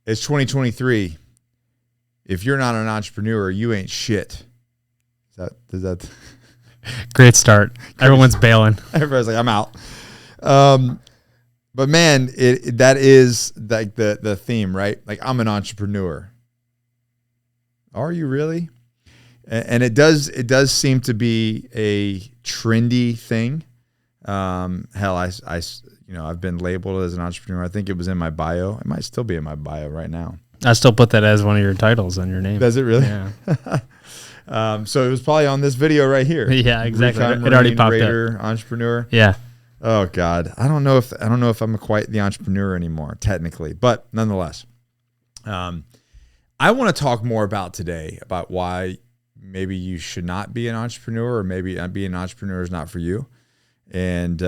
It's 2023. If you're not an entrepreneur, you ain't shit. Does that Great start. Everyone's bailing. Everybody's like, I'm out. But man, that is like the theme, right? Like, I'm an entrepreneur. Are you really? And it does seem to be a trendy thing. Hell, I've been labeled as an entrepreneur. I think it was in my bio. It might still be in my bio right now. I still put that as one of your titles on your name. Does it really? Yeah. So it was probably on this video right here. Yeah, exactly. Recon, it already popped Raider, up. Entrepreneur. Yeah. Oh God, I don't know if I'm quite the entrepreneur anymore, technically, but nonetheless, I want to talk more about today about why maybe you should not be an entrepreneur, or maybe being an entrepreneur is not for you, and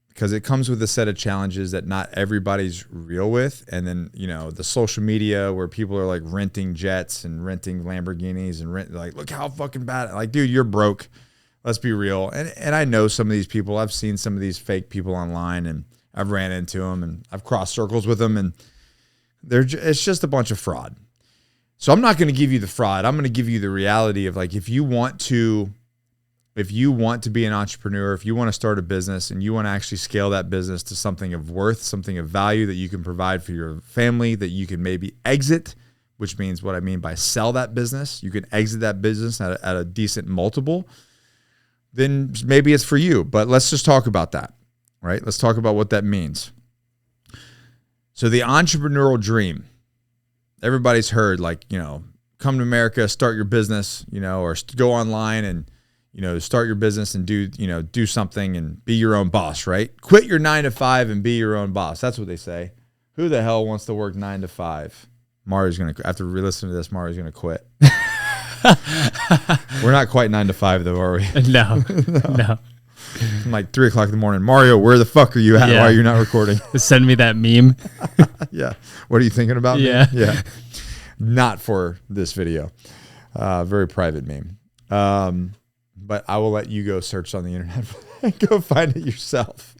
because it comes with a set of challenges that not everybody's real with, and then the social media where people are like renting jets and renting Lamborghinis and like, look how fucking bad, like, dude, you're broke. Let's be real. And I know some of these people. I've seen some of these fake people online, and I've ran into them, and I've crossed circles with them, and it's just a bunch of fraud. So I'm not going to give you the fraud. I'm going to give you the reality of, like, if you want to be an entrepreneur, if you want to start a business and you want to actually scale that business to something of worth, something of value that you can provide for your family, that you can maybe exit, which means what I mean by sell that business. You can exit that business at a decent multiple. Then maybe it's for you. But let's just talk about that, right? Let's talk about what that means. So the entrepreneurial dream, everybody's heard, like, come to America, start your business, or go online and, start your business and do something and be your own boss, right? Quit your 9-to-5 and be your own boss. That's what they say. Who the hell wants to work 9-to-5? Mario's going to, after re-listening to this, Mario's going to quit. We're not quite 9-to-5 though, are we? No. I'm like 3 o'clock in the morning. Mario, where the fuck are you at? Yeah. Why are you not recording? Send me that meme. Yeah. What are you thinking about? Yeah. Me? Yeah. Not for this video. Very private meme. But I will let you go search on the internet and go find it yourself.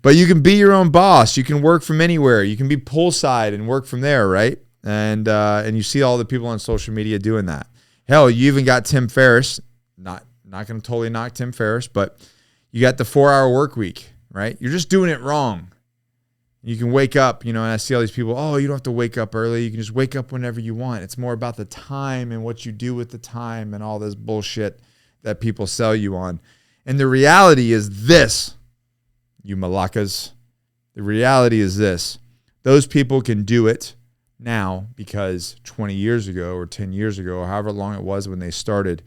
But you can be your own boss. You can work from anywhere. You can be poolside and work from there, right? And you see all the people on social media doing that. Hell, you even got Tim Ferriss. Not going to totally knock Tim Ferriss, but you got the 4-hour work week, right? You're just doing it wrong. You can wake up, and I see all these people, oh, you don't have to wake up early. You can just wake up whenever you want. It's more about the time and what you do with the time and all this bullshit that people sell you on. And the reality is this, you malakas. The reality is this. Those people can do it now because 20 years ago or 10 years ago, or however long it was when they started,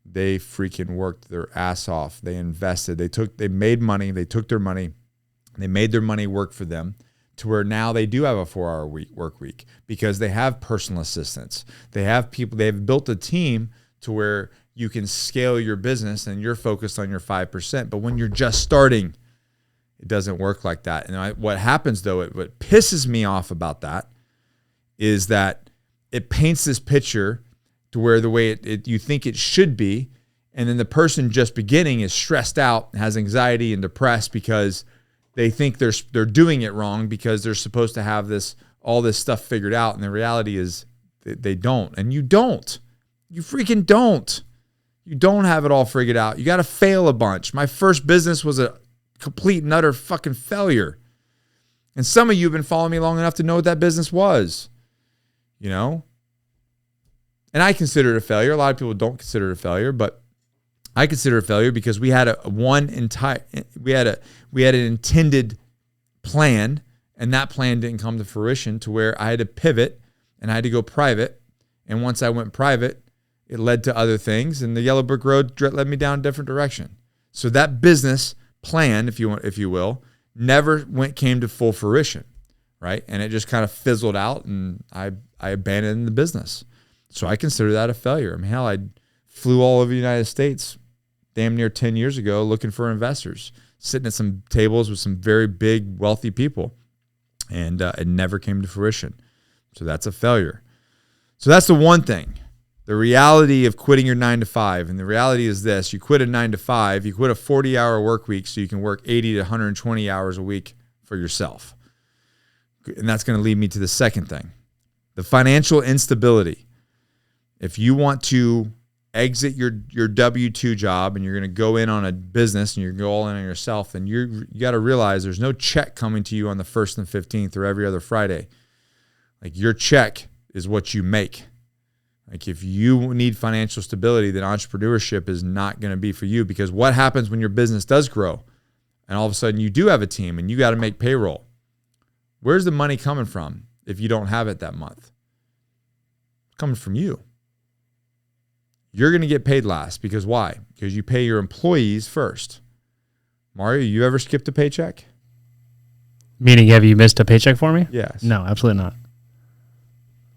they freaking worked their ass off. They invested. They made money. They took their money. They made their money work for them to where now they do have a 4-hour work week because they have personal assistants. They have people. They've built a team to where you can scale your business and you're focused on your 5%. But when you're just starting, it doesn't work like that. And what happens though, what pisses me off about that is that it paints this picture to where the way you think it should be, and then the person just beginning is stressed out, has anxiety and depressed because they think they're doing it wrong because they're supposed to have all this stuff figured out, and the reality is they don't, and you don't. You freaking don't. You don't have it all figured out. You got to fail a bunch. My first business was a complete and utter fucking failure, and some of you have been following me long enough to know what that business was. And I consider it a failure. A lot of people don't consider it a failure, but I consider it a failure because we had an intended plan, and that plan didn't come to fruition to where I had to pivot and I had to go private. And once I went private, it led to other things, and the yellow brick road led me down a different direction. So that business plan, if you will, never came to full fruition, right? And it just kind of fizzled out, and I abandoned the business. So I consider that a failure. I mean, hell, I flew all over the United States damn near 10 years ago looking for investors, sitting at some tables with some very big, wealthy people, and it never came to fruition. So that's a failure. So that's the one thing. The reality of quitting your 9-to-5, and the reality is this: you quit a 9-to-5, you quit a 40-hour work week so you can work 80 to 120 hours a week for yourself. And that's going to lead me to the second thing, the financial instability. If you want to exit your W-2 job and you're going to go in on a business and you're going to go all in on yourself, then you got to realize there's no check coming to you on the 1st and 15th or every other Friday. Like, your check is what you make. Like, if you need financial stability, then entrepreneurship is not going to be for you, because what happens when your business does grow and all of a sudden you do have a team and you got to make payroll? Where's the money coming from if you don't have it that month? It's coming from you. You're going to get paid last, because why? Because you pay your employees first. Mario, you ever skipped a paycheck? Meaning, have you missed a paycheck for me? Yes. No, absolutely not.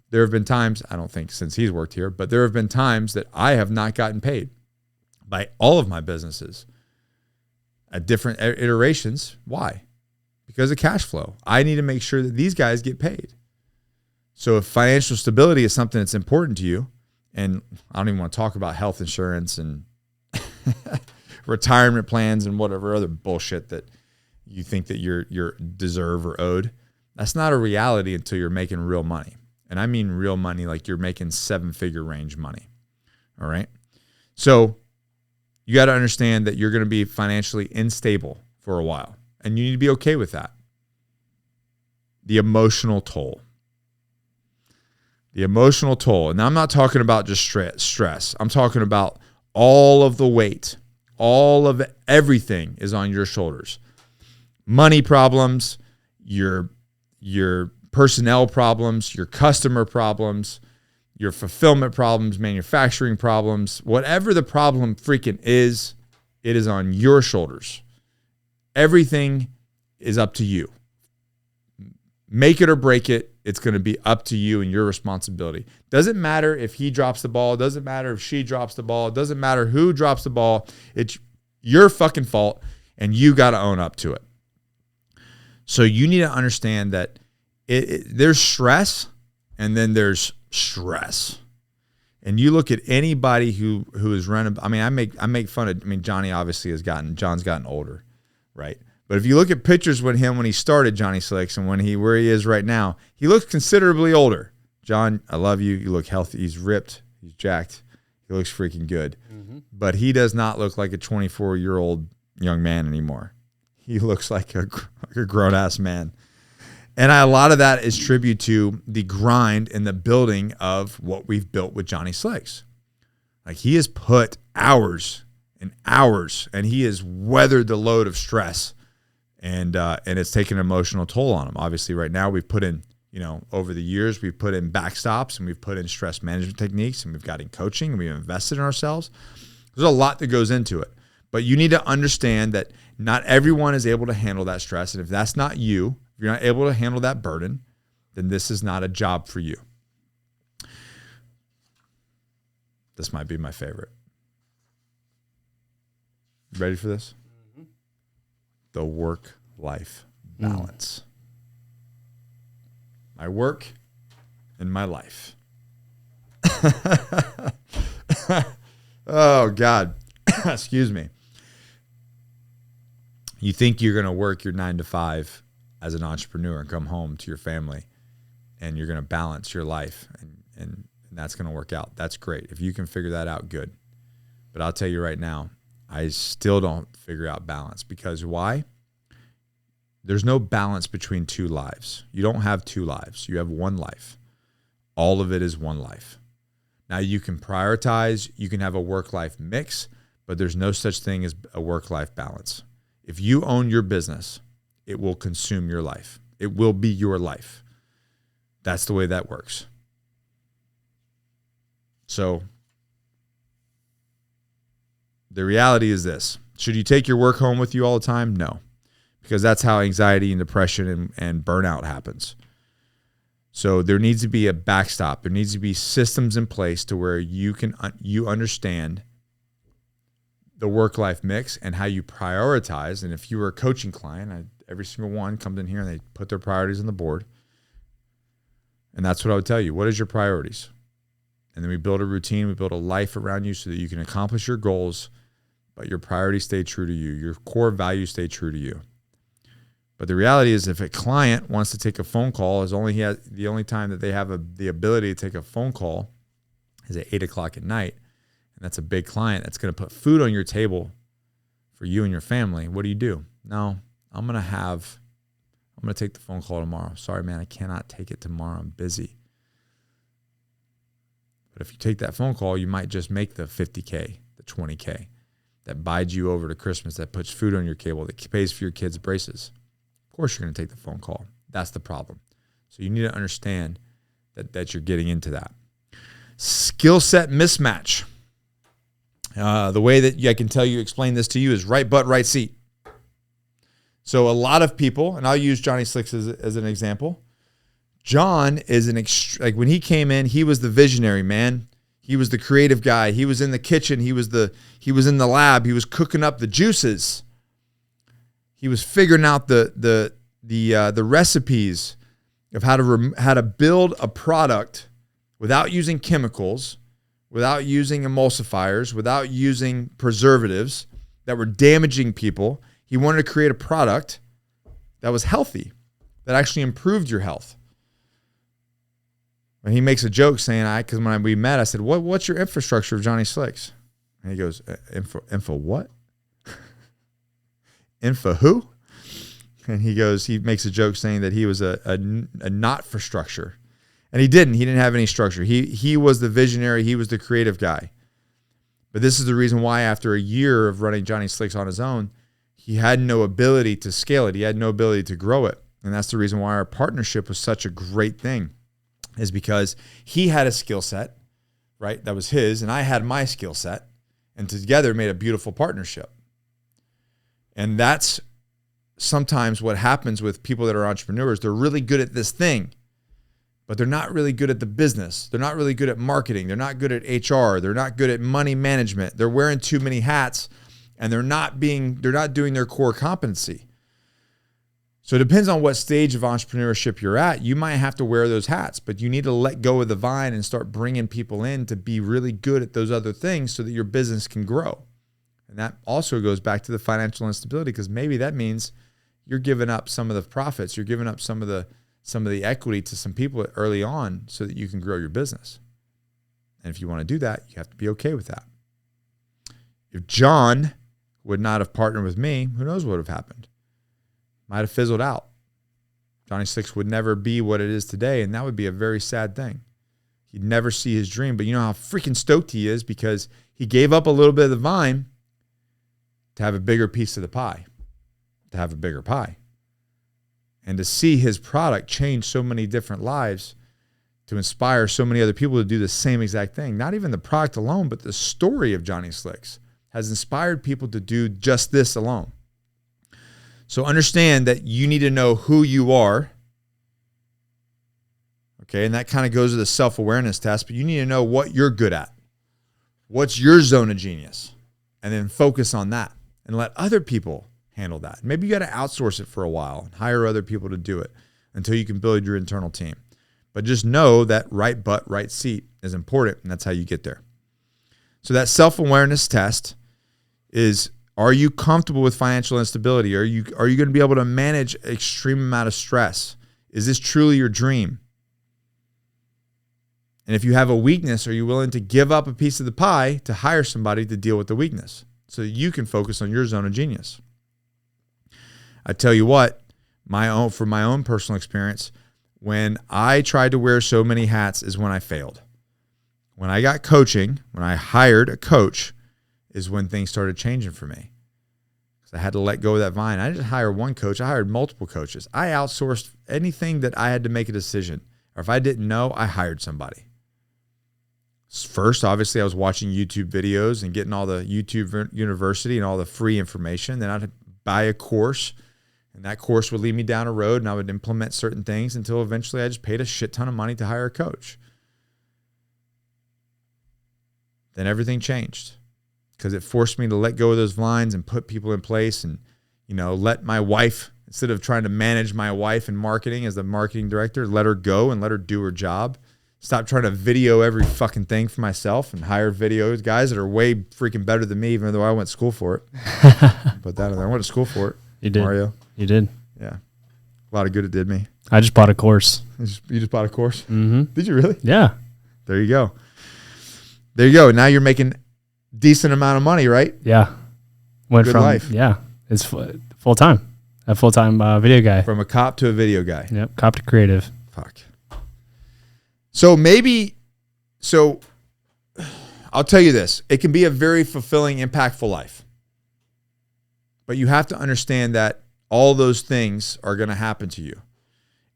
There have been times, I don't think since he's worked here, but there have been times that I have not gotten paid by all of my businesses at different iterations. Why? Because of cash flow. I need to make sure that these guys get paid. So if financial stability is something that's important to you, and I don't even want to talk about health insurance and retirement plans and whatever other bullshit that you think that you're deserve or owed, that's not a reality until you're making real money. And I mean real money, like you're making 7-figure range money. All right. So you got to understand that you're going to be financially unstable for a while, and you need to be okay with that. The emotional toll. The emotional toll. And I'm not talking about just stress. I'm talking about all of the weight, all of everything is on your shoulders. Money problems, your personnel problems, your customer problems, your fulfillment problems, manufacturing problems, whatever the problem freaking is, it is on your shoulders. Everything is up to you. Make it or break it. It's going to be up to you and your responsibility. Doesn't matter if he drops the ball. Doesn't matter if she drops the ball. Doesn't matter who drops the ball. It's your fucking fault, and you got to own up to it. So you need to understand that there's stress, and then there's stress. And you look at anybody who is running. I mean, I make fun of. I mean, John's gotten older, right? But if you look at pictures with him when he started Johnny Slicks and where he is right now, he looks considerably older. John, I love you. You look healthy. He's ripped. He's jacked. He looks freaking good. Mm-hmm. But he does not look like a 24-year-old young man anymore. He looks like a grown-ass man. And a lot of that is tribute to the grind and the building of what we've built with Johnny Slicks. Like, he has put hours and hours, and he has weathered the load of stress. And it's taken an emotional toll on him. Obviously, right now we've put in, over the years, we've put in backstops and we've put in stress management techniques, and we've got in coaching, and we've invested in ourselves. There's a lot that goes into it. But you need to understand that not everyone is able to handle that stress. And if that's not you, if you're not able to handle that burden, then this is not a job for you. This might be my favorite. Ready for this? The work-life balance. My work and my life. Oh, God. Excuse me. You think you're going to work your 9 to 5 as an entrepreneur and come home to your family, and you're going to balance your life, and that's going to work out. That's great. If you can figure that out, good. But I'll tell you right now, I still don't figure out balance. Because why? There's no balance between two lives. You don't have two lives. You have one life. All of it is one life. Now, you can prioritize. You can have a work-life mix, but there's no such thing as a work-life balance. If you own your business, it will consume your life. It will be your life. That's the way that works. So the reality is this. Should you take your work home with you all the time? No, because that's how anxiety and depression and burnout happens. So there needs to be a backstop. There needs to be systems in place to where you understand the work-life mix and how you prioritize. And if you were a coaching client, every single one comes in here and they put their priorities on the board. And that's what I would tell you. What is your priorities? And then we build a routine. We build a life around you so that you can accomplish your goals, but your priorities stay true to you. Your core values stay true to you. But the reality is, if a client wants to take a phone call, the only time that they have the ability to take a phone call is at 8 o'clock at night, and that's a big client that's going to put food on your table for you and your family. What do? No, I'm going to take the phone call tomorrow. Sorry, man, I cannot take it tomorrow. I'm busy. But if you take that phone call, you might just make the $50K, the $20K that buys you over to Christmas, that puts food on your table, that pays for your kids' braces. Of course, you're going to take the phone call. That's the problem. So you need to understand that you're getting into that. Skill set mismatch. The way that I can explain this to you is right butt, right seat. So a lot of people, and I'll use Johnny Slicks as an example. John is when he came in, he was the visionary, man. He was the creative guy. He was in the kitchen. He was in the lab. He was cooking up the juices. He was figuring out the recipes of how to build a product without using chemicals, without using emulsifiers, without using preservatives that were damaging people. He wanted to create a product that was healthy, that actually improved your health. And he makes a joke saying, because when we met, I said, what's your infrastructure of Johnny Slicks? And he goes, info what? Info who? And he makes a joke saying that he was a not for structure. And he didn't have any structure. He was the visionary. He was the creative guy. But this is the reason why after a year of running Johnny Slicks on his own, he had no ability to scale it. He had no ability to grow it. And that's the reason why our partnership was such a great thing, is because he had a skill set, right? That was his, and I had my skill set, and together made a beautiful partnership. And that's sometimes what happens with people that are entrepreneurs. They're really good at this thing, but they're not really good at the business. They're not really good at marketing. They're not good at HR. They're not good at money management. They're wearing too many hats, and they're not doing their core competency. So it depends on what stage of entrepreneurship you're at. You might have to wear those hats, but you need to let go of the vine and start bringing people in to be really good at those other things so that your business can grow. And that also goes back to the financial instability, because maybe that means you're giving up some of the profits. You're giving up some of the equity to some people early on so that you can grow your business. And if you want to do that, you have to be okay with that. If John would not have partnered with me, who knows what would have happened? Might have fizzled out. Johnny Slicks would never be what it is today, and that would be a very sad thing. He'd never see his dream, but you know how freaking stoked he is because he gave up a little bit of the vine to have a bigger piece of the pie, to have a bigger pie. And to see his product change so many different lives, to inspire so many other people to do the same exact thing. Not even the product alone, but the story of Johnny Slicks has inspired people to do just this alone. So understand that you need to know who you are. Okay, and that kind of goes to the self-awareness test, but you need to know what you're good at. What's your zone of genius? And then focus on that and let other people handle that. Maybe you got to outsource it for a while and hire other people to do it until you can build your internal team. But just know that right butt, right seat is important, and that's how you get there. So that self-awareness test is, are you comfortable with financial instability? Are you going to be able to manage an extreme amount of stress? Is this truly your dream? And if you have a weakness, are you willing to give up a piece of the pie to hire somebody to deal with the weakness so that you can focus on your zone of genius? I tell you what, from my own personal experience, when I tried to wear so many hats is when I failed. When I got coaching, when I hired a coach, is when things started changing for me. Because I had to let go of that vine. I didn't hire one coach. I hired multiple coaches. I outsourced anything that I had to make a decision. Or if I didn't know, I hired somebody. First, obviously, I was watching YouTube videos and getting all the YouTube University and all the free information. Then I'd buy a course, and that course would lead me down a road, and I would implement certain things until eventually I just paid a shit ton of money to hire a coach. Then everything changed because it forced me to let go of those lines and put people in place and, let my wife, instead of trying to manage my wife in marketing as the marketing director, let her go and let her do her job. Stop trying to video every fucking thing for myself and hire videos, guys that are way freaking better than me, even though I went to school for it. Put that in there. I went to school for it. You did. Mario. You did. Yeah. A lot of good it did me. I just bought a course. You just bought a course? Mm-hmm. Did you really? Yeah. There you go. There you go. Now you're making decent amount of money, right? Yeah. Went Good from life. Yeah. It's full time. A full time video guy. From a cop to a video guy. Yep. Cop to creative. Fuck. So I'll tell you this. It can be a very fulfilling, impactful life. But you have to understand that all those things are going to happen to you.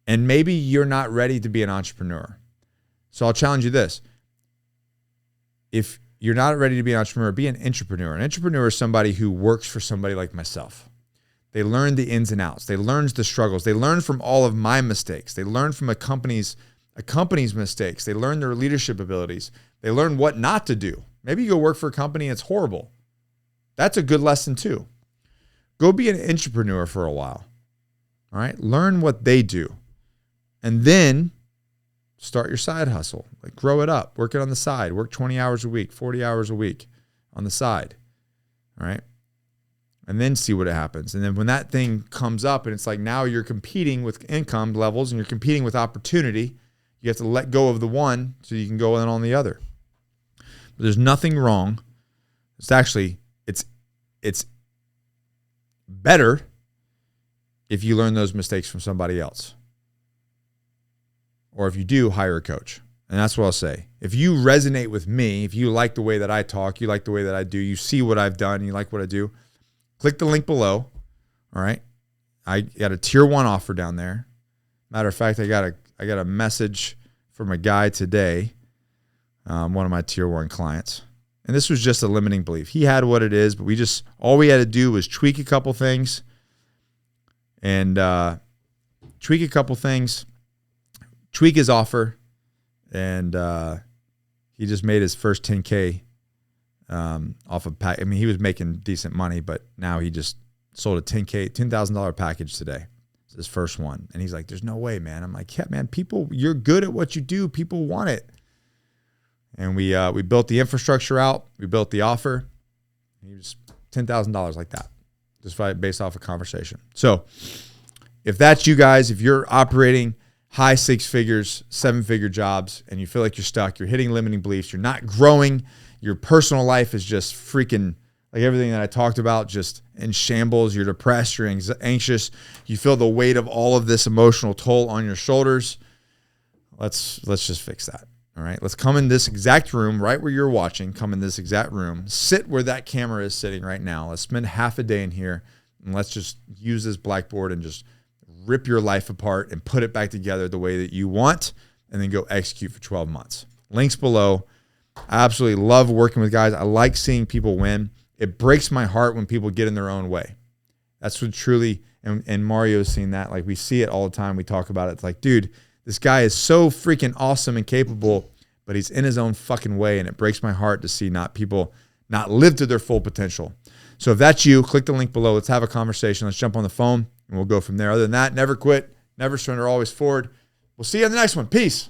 And maybe you're not ready to be an entrepreneur. So I'll challenge you this. If you're not ready to be an entrepreneur, be an intrapreneur. An intrapreneur is somebody who works for somebody like myself. They learn the ins and outs. They learn the struggles. They learn from all of my mistakes. They learn from a company's mistakes. They learn their leadership abilities. They learn what not to do. Maybe you go work for a company and it's horrible. That's a good lesson too. Go be an intrapreneur for a while. All right? Learn what they do. And then start your side hustle. Like grow it up. Work it on the side. Work 20 hours a week, 40 hours a week on the side. All right? And then see what happens. And then when that thing comes up and it's like now you're competing with income levels and you're competing with opportunity, you have to let go of the one so you can go in on the other. But there's nothing wrong. It's better if you learn those mistakes from somebody else. Or if you do, hire a coach. And that's what I'll say. If you resonate with me, if you like the way that I talk, you like the way that I do, you see what I've done, you like what I do, click the link below. All right. I got a tier 1 offer down there. Matter of fact, I got a message from a guy today, one of my tier 1 clients. And this was just a limiting belief. He had what it is, but all we had to do was tweak a couple things tweak his offer. And he just made his first 10K off of pack. I mean, he was making decent money, but now he just sold a $10,000 package today. It's his first one. And he's like, there's no way, man. I'm like, yeah, man, you're good at what you do. People want it. And we built the infrastructure out. We built the offer. He was $10,000 like that, just based off a conversation. So if that's you guys, if you're operating high 6 figures, 7-figure jobs, and you feel like you're stuck, you're hitting limiting beliefs, you're not growing, your personal life is just freaking, like everything that I talked about, just in shambles, you're depressed, you're anxious, you feel the weight of all of this emotional toll on your shoulders, let's just fix that. All right, let's come in this exact room, right where you're watching, come in this exact room, sit where that camera is sitting right now. Let's spend half a day in here, and let's just use this blackboard and just rip your life apart and put it back together the way that you want, and then go execute for 12 months. Links below. I absolutely love working with guys. I like seeing people win. It breaks my heart when people get in their own way. That's what truly, and Mario's seen that. Like, we see it all the time. We talk about it. It's like, dude, this guy is so freaking awesome and capable, but he's in his own fucking way, and it breaks my heart to see people not live to their full potential. So if that's you, click the link below. Let's have a conversation. Let's jump on the phone, and we'll go from there. Other than that, never quit, never surrender, always forward. We'll see you on the next one. Peace.